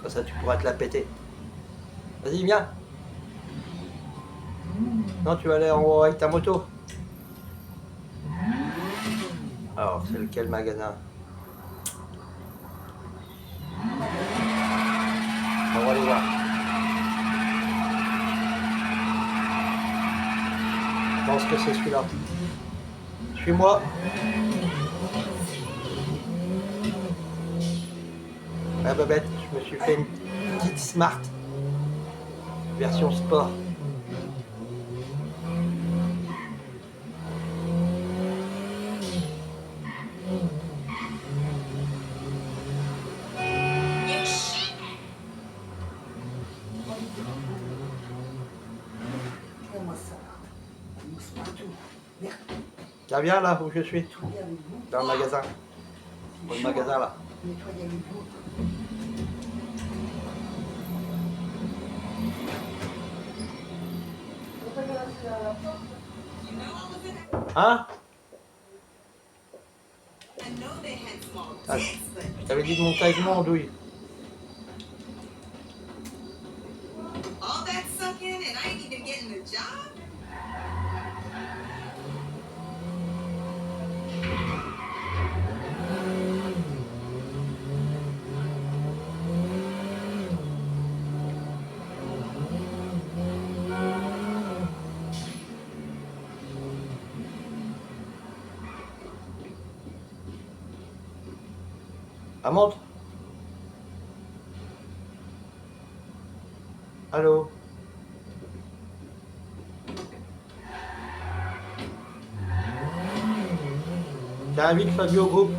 Comme ça tu pourras te la péter. Vas-y, viens. Non, tu vas aller en haut avec ta moto. Alors, c'est lequel magasin? On va aller voir. Je pense que c'est celui-là. Suis-moi. Ah Babette, je me suis fait une petite Smart. Version sport.
Regarde-moi ça. Il mousse partout. Merde,
Tiens, viens là où je suis.
nettoyer avec vous.
Dans le magasin. Dans le magasin là.
Nettoyer avec vous.
Hein?
I know they had small
Ah,
tits, but
je t'avais dit de monter avec moi, Andouille.
all that sucking and I ain't even getting the job?
Ah, monte. Allô? Tiens, invite Fabio au groupe.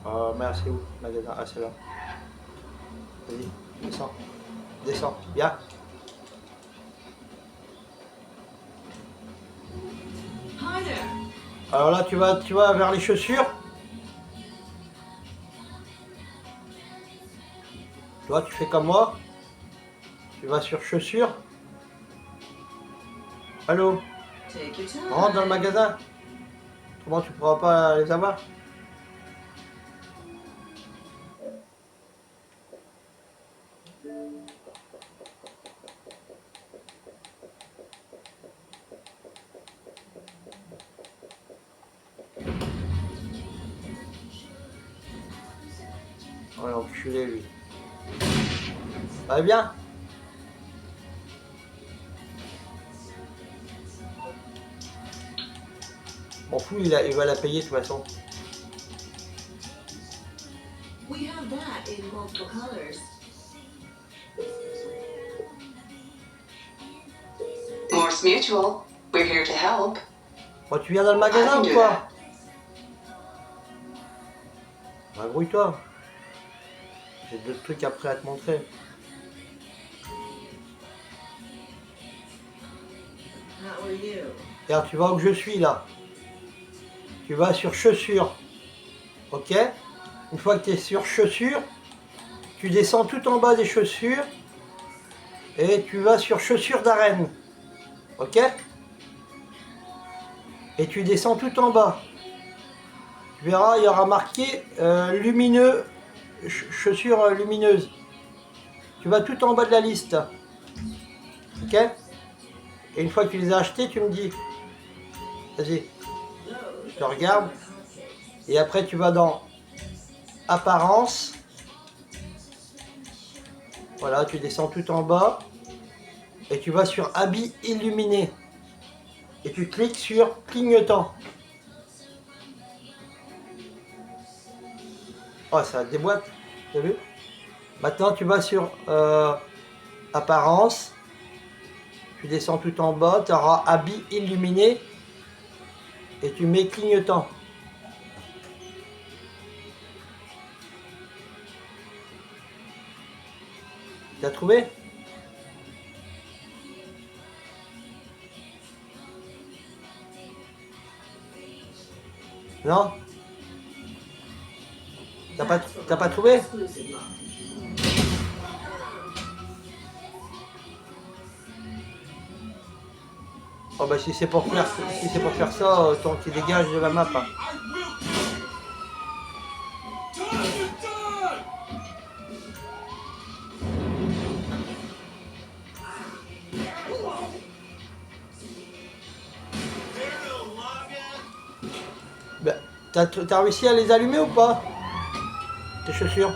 Oh merde, c'est où le magasin? Ah, c'est là. Vas-y, descends. Descends, viens.
Hi there.
Alors là, tu vas vers les chaussures. Toi, tu fais comme moi. Tu vas sur chaussures. Allô?
Take your time.
Rentre dans le magasin. Autrement, tu pourras pas les avoir. Ouais, enculé lui. Va bien. M'en fous, il va la payer de toute façon.
We have that in multiple colors.
Morse Mutual. We're here to help.
Bon, tu viens dans le magasin
I can
ou
do
quoi?
that.
Bah, grouille-toi. J'ai d'autres trucs après à te montrer.
How are you?
Regarde, tu vas où je suis là. Tu vas sur chaussures. Ok? Une fois que tu es sur chaussures, tu descends tout en bas des chaussures et tu vas sur chaussures d'arène. Ok? Et tu descends tout en bas. Tu verras, il y aura marqué lumineux, chaussures lumineuses. Tu vas tout en bas de la liste. Ok? Et une fois que tu les as achetées, tu me dis. Vas-y. Je te regarde. Et après, tu vas dans Apparence. Voilà, tu descends tout en bas. Et tu vas sur Habits illuminés. Et tu cliques sur Clignotant. Oh, ça déboîte. T'as vu? Maintenant, tu vas sur Apparence. Tu descends tout en bas, tu auras habit illuminé et tu mets clignotant. T'as trouvé? Non? T'as pas trouvé? Oh bah si c'est pour faire ça, autant qu'il dégage de la map. Hein. Bah, t'as réussi à les allumer ou pas? Tes chaussures?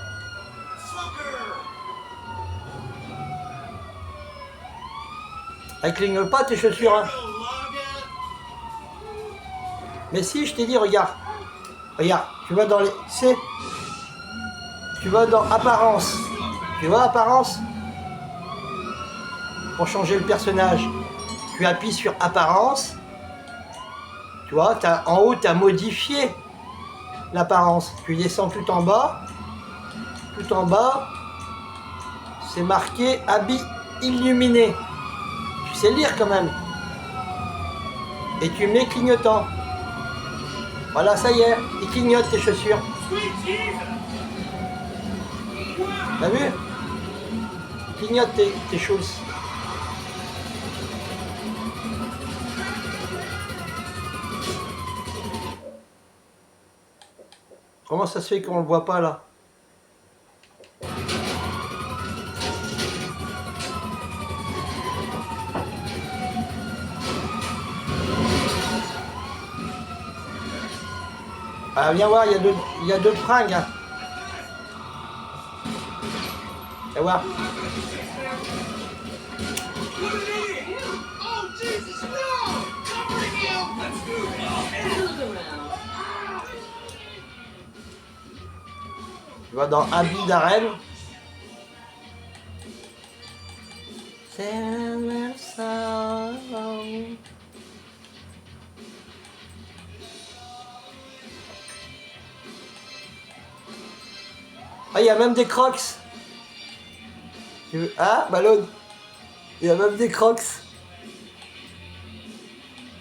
Elles clignent pas tes chaussures hein. Mais si, je t'ai dit, regarde. Regarde, tu vas dans les... C'est... Tu vas dans apparence. Tu vois apparence? Pour changer le personnage. Tu appuies sur apparence. Tu vois, en haut, tu as modifié l'apparence. Tu descends tout en bas. Tout en bas, c'est marqué habit illuminé. Tu sais lire quand même. Et tu mets clignotant. Voilà, ça y est, il clignote tes chaussures. T'as vu? Il clignote tes choses. Comment ça se fait qu'on le voit pas là? Ah, viens voir, il y a deux fringues. Hein. Viens voir. Tu vas dans habit d'arène. Ah, il y a même des crocs. Ah, ballon. Il y a même des crocs.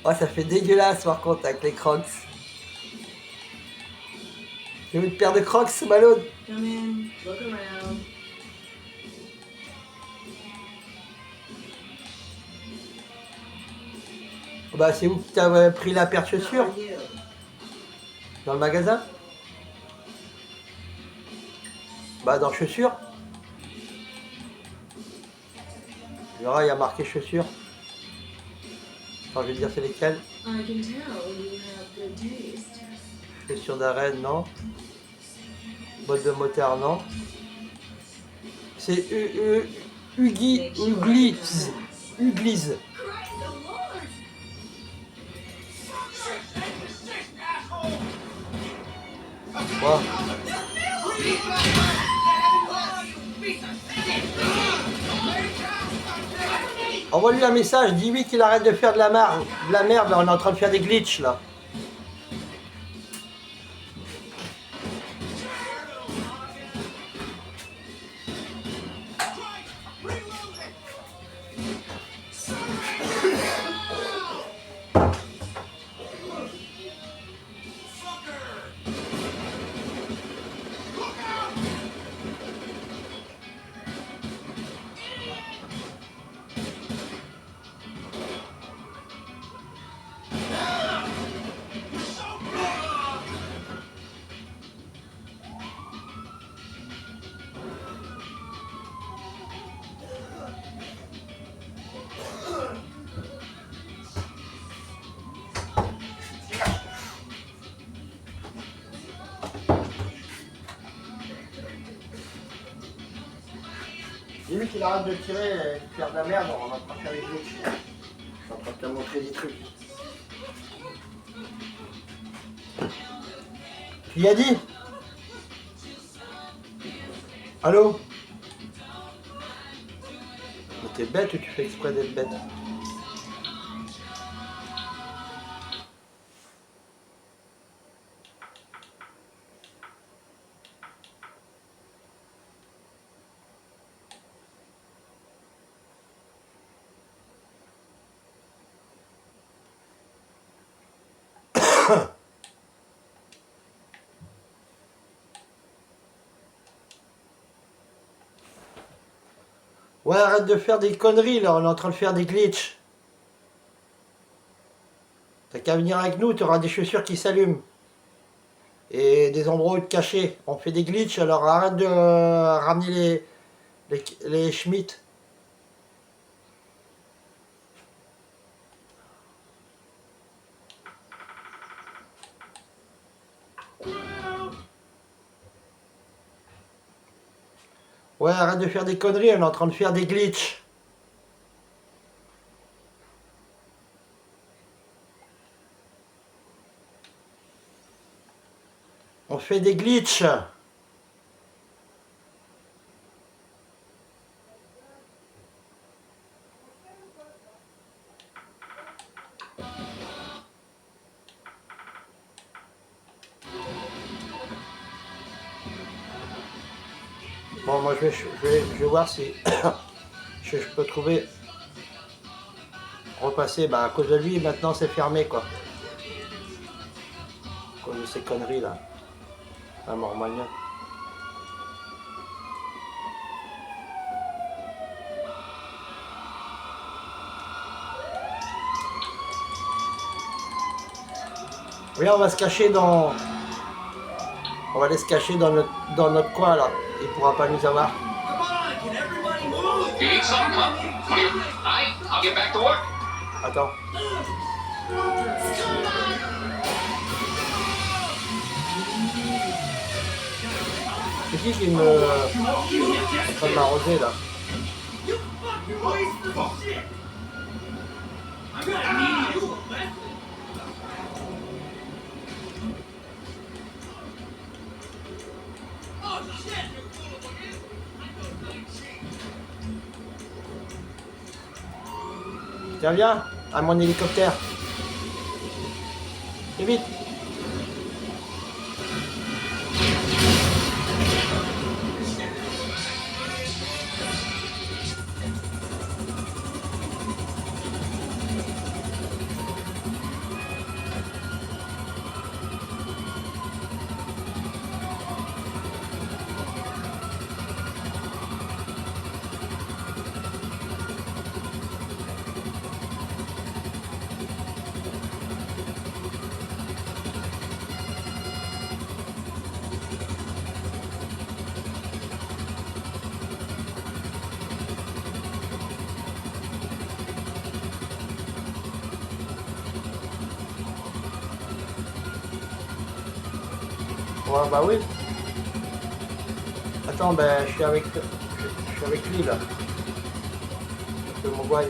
Oh, ça fait dégueulasse par contre avec les crocs. Tu veux une paire de crocs, ballon?
Come in, look around.
Bah, c'est où que t'as pris la paire de chaussures?
How are you?
Dans le magasin? Bah, dans chaussures. Tu verras, il y a marqué chaussures. Attends, je vais te dire c'est lesquelles.
I can tell you have good taste.
Chaussures d'arène, non. Bottes de motard, non. C'est Ugliz. Ugliz. Wow. Envoie-lui un message, dis-lui qu'il arrête de faire de la merde, là, on est en train de faire des glitches là. Dis-lui qu'il arrête de tirer et de faire de la merde, on va pas faire des glitches. Je suis en train de te montrer des trucs. Tu y as dit? Allô? Mais t'es bête ou tu fais exprès d'être bête? Ouais, arrête de faire des conneries là, on est en train de faire des glitches. T'as qu'à venir avec nous, tu auras des chaussures qui s'allument. Et des endroits où te cacher. On fait des glitches, alors arrête de ramener les Schmitt. Ouais, arrête de faire des conneries, on est en train de faire des glitches. On fait des glitches. Bon, moi je vais voir si je peux trouver. Repasser, bah à cause de lui, maintenant c'est fermé quoi. À cause de ces conneries là. La mormagnon. Oui, on va se cacher dans. On va aller se cacher dans notre coin là. Il pourra pas nous avoir.
You need something, huh? Come here. Aye, I'll get back to work.
Attends. C'est qui me. En train de m'arroser là? Tiens, viens à mon hélicoptère. Et vite. Ouais, bah oui. Attends, ben je suis avec lui là. Je mon voile.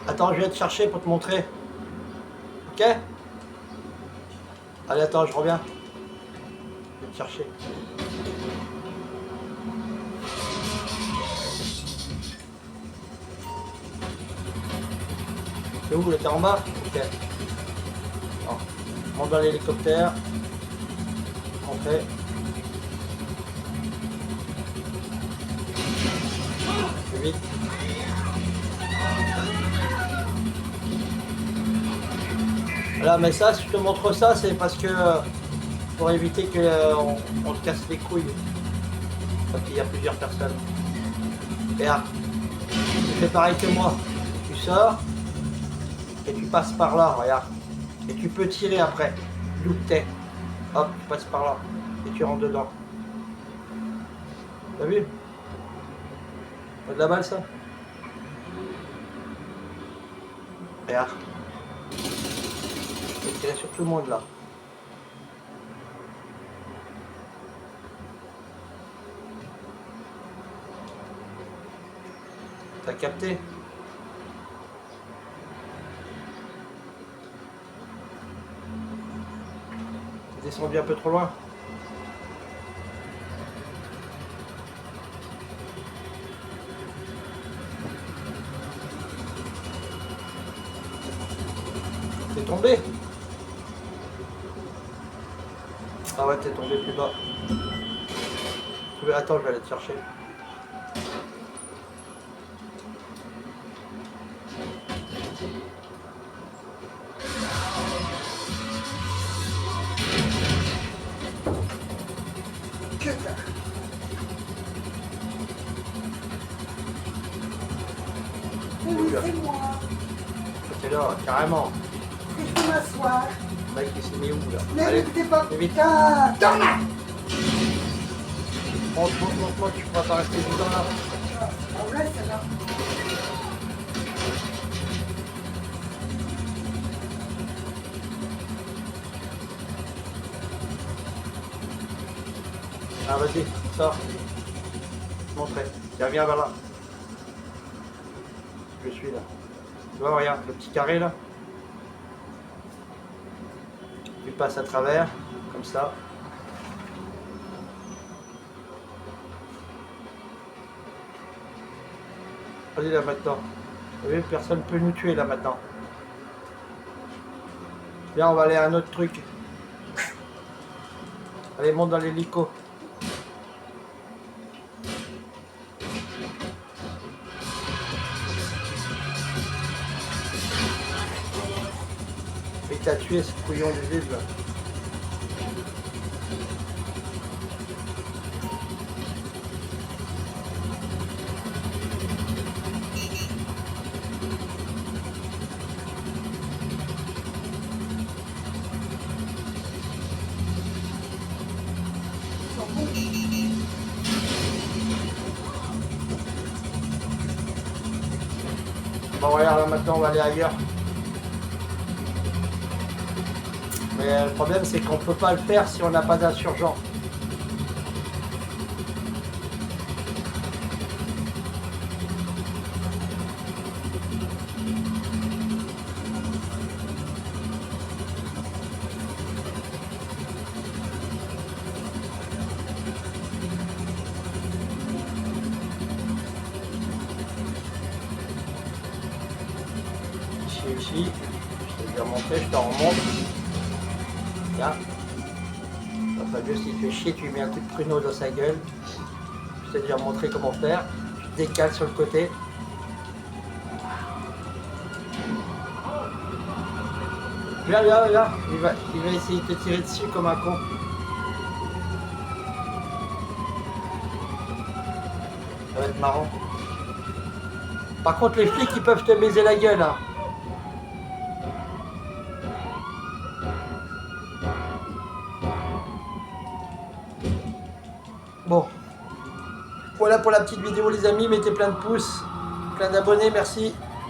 Attends, je vais te chercher pour te montrer. Ok? Allez, attends, je reviens. Je vais te chercher. C'est où? T'es en bas? Ok. Non. Monte dans l'hélicoptère. Montrer. Plus vite. Voilà, mais ça, si je te montre ça, c'est parce que pour éviter que on te casse les couilles quand il y a plusieurs personnes. Et là, tu fais pareil que moi. Tu sors et tu passes par là, regarde. Et tu peux tirer après, d'où que t'es. Hop, tu passes par là et tu rentres dedans. T'as vu? Pas de la balle ça? Regarde. Je vais tirer sur tout le monde là. T'as capté? T'es descendu un peu trop loin. T'es tombé? Ah ouais, t'es tombé plus bas. Attends, je vais aller te chercher.
Que dalle. Mais oui, c'est moi.
T'es là, carrément.
Et je peux m'asseoir.
Le mec, il s'est mis où là?
Mais
Allez,
n'écoutez pas.
fais vite.
Putain, t'en as.
Monte, tu pourras pas rester dedans là.
Ah ouais, c'est là.
Ah, vas-y, sors. Montrez. Tiens, viens vers là. Je suis là. Tu vois, regarde, le petit carré là. Tu passes à travers, comme ça. Vas-y là maintenant. Vous voyez, personne ne peut nous tuer là maintenant. Viens, on va aller à un autre truc. Allez, monte dans l'hélico. Et t'as tué ce couillon du vide là. Bon, regarde, là maintenant on va aller ailleurs. Mais le problème c'est qu'on peut pas le faire si on n'a pas d'insurgent. Ici, je t'ai déjà montré, je t'en remonte. Tiens. Fabio, s'il te fait chier, tu lui mets un coup de pruneau dans sa gueule. Je t'ai déjà montré comment faire. Tu te décales sur le côté. Viens, viens, viens. Il va essayer de te tirer dessus comme un con. Ça va être marrant. Par contre, les flics, ils peuvent te baiser la gueule, hein. Bon, voilà pour la petite vidéo les amis, mettez plein de pouces, plein d'abonnés, merci.